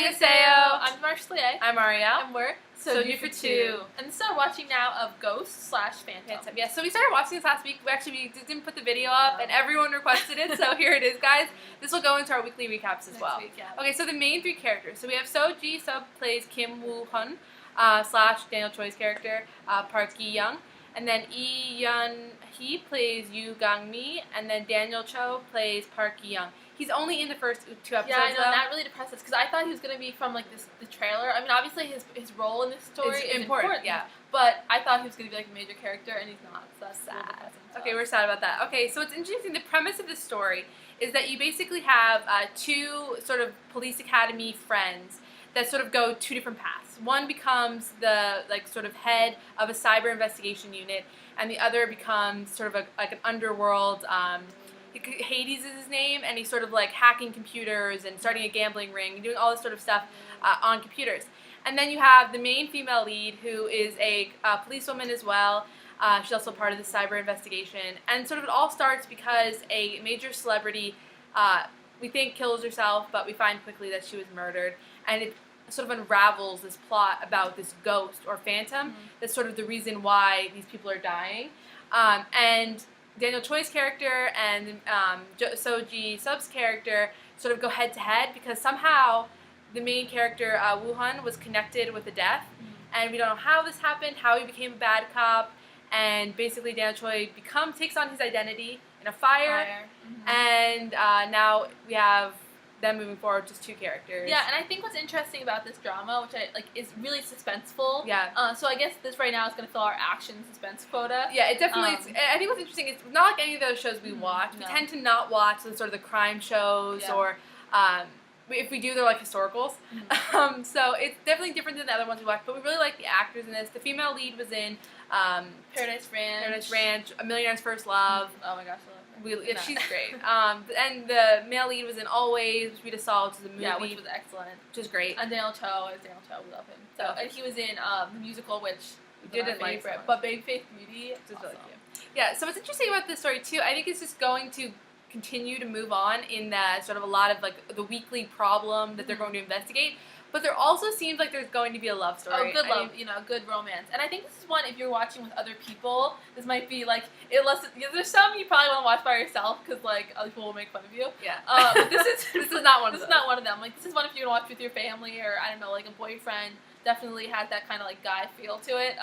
Annyeonghaseyo. I'm Marshley. I'm Ariel. And we're Soju for Two. And so we're watching now of Ghost/Phantom. Yeah, so we started watching this last week. We didn't put the video up, and everyone requested it, so here it is, guys. This will go into our weekly recaps as well. Week, yeah. Okay, so the main three characters. So we have Soji, plays Kim Woo-hun, / Daniel Choi's character, Park Gi-young. And then Lee Yun-hee plays Yoo Gang-mi, and then Daniel Cho plays Park Gi-young. He's only in the first 2 episodes. Yeah, I know, though. that really depressed us because I thought he was going to be from like the trailer. I mean, obviously his role in this story is important. Yeah, but I thought he was going to be like a major character, and he's not. So that's sad. Okay, we're sad about that. Okay, so it's interesting. The premise of the story is that you basically have two sort of police academy friends that sort of go two different paths. One becomes the sort of head of a cyber investigation unit, and the other becomes sort of like an underworld. Hades is his name, and he's sort of like hacking computers and starting a gambling ring, doing all this sort of stuff on computers. And then you have the main female lead, who is a policewoman as well. She's also part of the cyber investigation, and sort of it all starts because a major celebrity, we think, kills herself, but we find quickly that she was murdered, and it sort of unravels this plot about this ghost or phantom that's sort of the reason why these people are dying. And Daniel Choi's character and Soji Sub's character sort of go head to head because somehow the main character, Woo-hun, was connected with the death, and we don't know how this happened, how he became a bad cop, and basically Daniel Choi takes on his identity in a fire. And now we have them moving forward, just two characters. Yeah, and I think what's interesting about this drama, which is really suspenseful. Yeah. So I guess this right now is going to fill our action suspense quota. Yeah, it definitely. I think what's interesting is not like any of those shows we watch. No. We tend to not watch the sort of the crime shows or. If we do, they're like historicals. So it's definitely different than the other ones we watch, but we really like the actors in this. The female lead was in Paradise Ranch, A Millionaire's First Love. Oh my gosh, I love it. She's great. And the male lead was in Always, which we just saw, which is a movie. Yeah, which was excellent. Which is great. And Daniel Cho, we love him. So, and he was in the musical, which didn't my like favorite, so but Big Faith Beauty, is awesome. really cute. Yeah, so what's interesting about this story too, I think it's just going to continue to move on in that sort of a lot of the weekly problem that they're going to investigate. But there also seems like there's going to be a love story. Oh, good love, good romance. And I think this is one, if you're watching with other people, this might be there's some you probably want to watch by yourself because other people will make fun of you. Yeah. But this is not one. This is not one of them. This is one if you're gonna watch with your family or I don't know, a boyfriend. Definitely has that kind of guy feel to it.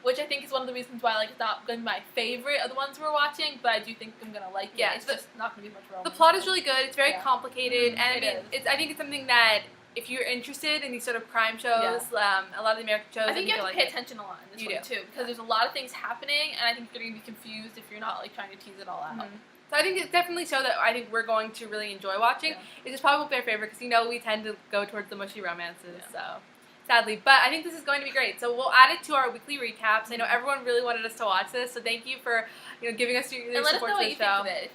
Which I think is one of the reasons why it's not going to be my favorite of the ones we're watching, but I do think I'm going to like it. Yeah, it's just not going to be much romance. The plot is really good. It's very complicated, and I think it's something that if you're interested in these sort of crime shows, a lot of the American shows, I think you have to pay attention a lot in this one too, because there's a lot of things happening, and I think you're going to be confused if you're not trying to tease it all out. So I think it's definitely a show that I think we're going to really enjoy watching. It's just probably won't be our favorite because we tend to go towards the mushy romances. So. Sadly, but I think this is going to be great. So we'll add it to our weekly recaps. I know everyone really wanted us to watch this, so thank you for giving us your and let us support know to what you the show. think of it.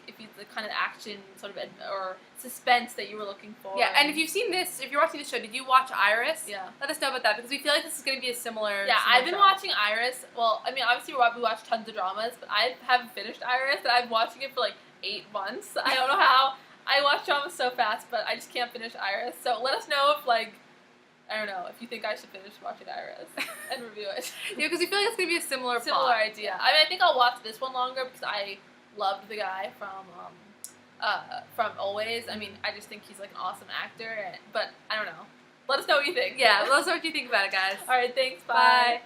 If it's the kind of action sort of or suspense that you were looking for. Yeah, and if you've seen this, if you're watching this show, did you watch Iris? Yeah. Let us know about that because we feel like this is going to be a similar. Yeah, I've been watching Iris. Well, I mean, obviously we watch tons of dramas, but I haven't finished Iris, and I'm watching it for 8 months. I don't know how. I watch dramas so fast, but I just can't finish Iris. So let us know if I don't know, if you think I should finish watching Iris and review it. Yeah, because we feel like it's going to be a similar plot. Idea. I mean, I think I'll watch this one longer because I loved the guy from Always. I mean, I just think he's an awesome actor, but I don't know. Let us know what you think. Yeah, let us know what you think about it, guys. All right, thanks. Bye.